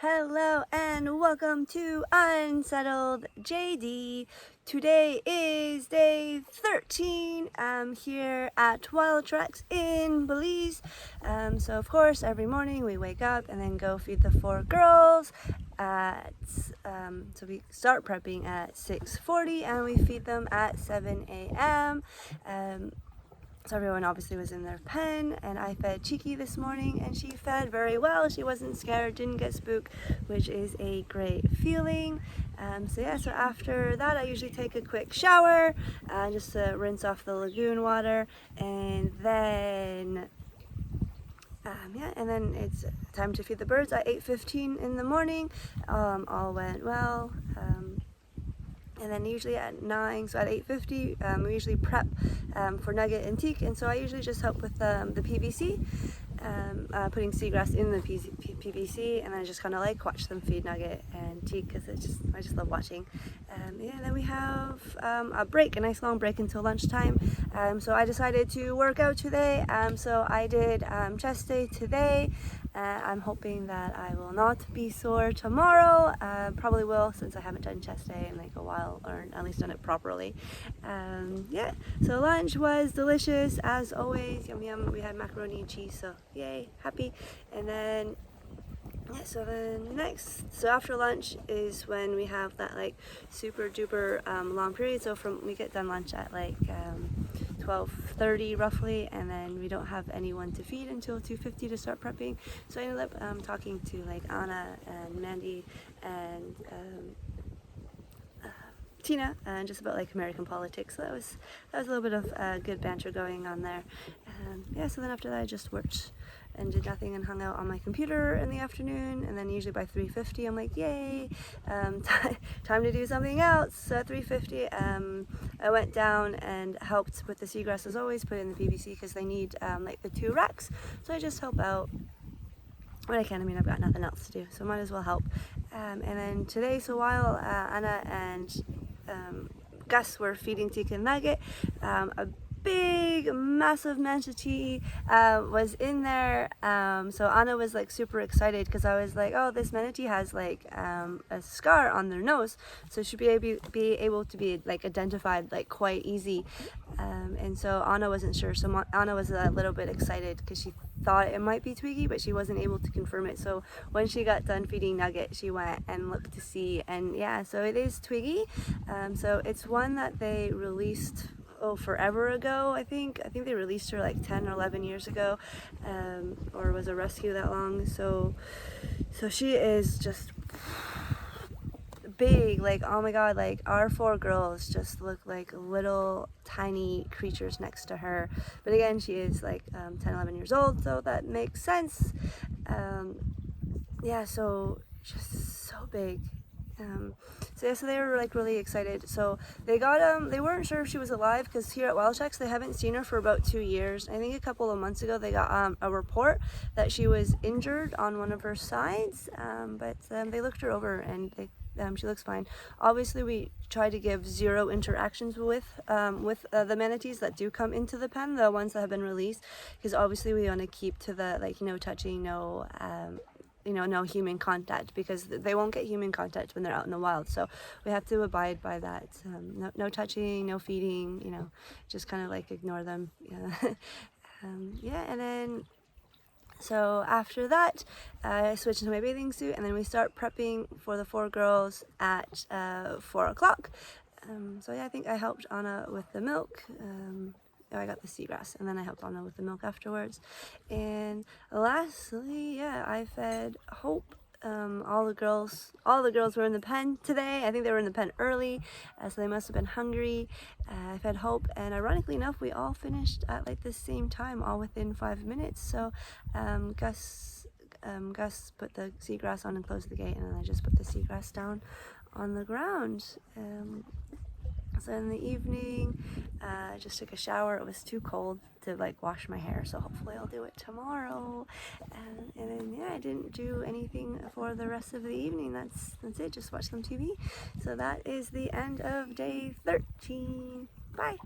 Hello and welcome to Unsettled JD. Today is day 13 here at Wild Treks in Belize. So of course every morning we wake up and then go feed the 4 girls so we start prepping at 6:40 and we feed them at 7 a.m. So everyone obviously was in their pen, and I fed Cheeky this morning and she fed very well. She wasn't scared, didn't get spooked, which is a great feeling. So after that I usually take a quick shower just to rinse off the lagoon water, and then and then it's time to feed the birds at 8:15 in the morning. All went well. And then usually at 9, so at 8:50, we usually prep for Nugget and Teak, and so I usually just help with the PVC, putting seagrass in the PVC, and then I just kind of like watch them feed Nugget and Teak because I just love watching. Then we have a break, a nice long break until lunchtime. So I decided to work out today. So I did chest day today. I'm hoping that I will not be sore tomorrow. Probably will, since I haven't done chest day in like a while, or at least done it properly. So lunch was delicious as always. Yum yum. We had macaroni and cheese, so yay, happy. And then so after lunch is when we have that like super duper long period. So we get done lunch at like 12:30 roughly, and then we don't have anyone to feed until 2:50 to start prepping. So I ended up talking to like Anna and Mandy and Tina, and just about like American politics. So that was a little bit of good banter going on there. So then after that I just worked and did nothing and hung out on my computer in the afternoon, and then usually by 3:50 I'm like, yay, time to do something else. So at 3:50 I went down and helped with the seagrass as always, put it in the PVC because they need like the 2 racks. So I just help out when I can. I mean, I've got nothing else to do, so might as well help. And then today, so while Anna and Gus were feeding Tika and Nugget, a big massive manatee was in there. So Anna was like super excited because I was like, oh, this manatee has like a scar on their nose, so it should be able to be like identified like quite easy. And so Anna wasn't sure, so Anna was a little bit excited because she thought it might be Twiggy, but she wasn't able to confirm it. So when she got done feeding Nugget, she went and looked to see, and yeah, so it is Twiggy. So it's one that they released forever ago. I think they released her like 10 or 11 years ago, or was a rescue that long. So she is just big, like, oh my god, like our 4 girls just look like little tiny creatures next to her. But again, she is like 10, 11 years old, so that makes sense. So just so big. So they were like really excited. So they got they weren't sure if she was alive because here at Wild Treks they haven't seen her for about 2 years. I think a couple of months ago they got a report that she was injured on one of her sides, but they looked her over and she looks fine. Obviously we try to give 0 interactions with the manatees that do come into the pen, the ones that have been released, because obviously we want to keep to the like no touching, no no human contact, because they won't get human contact when they're out in the wild. So we have to abide by that. No touching, no feeding, just kind of like ignore them. And then so after that, I switch into my bathing suit, and then we start prepping for the 4 girls at 4 o'clock. I think I helped Anna with the milk. I got the seagrass, and then I helped Anna with the milk afterwards. And lastly, I fed Hope. All the girls were in the pen today. I think they were in the pen early, so they must have been hungry. I fed Hope, and ironically enough, we all finished at like the same time, all within 5 minutes. So Gus put the seagrass on and closed the gate, and then I just put the seagrass down on the ground. So in the evening, I just took a shower. It was too cold to like wash my hair, so hopefully I'll do it tomorrow. And then I didn't do anything for the rest of the evening. That's it. Just watch some TV. So that is the end of day 13. Bye.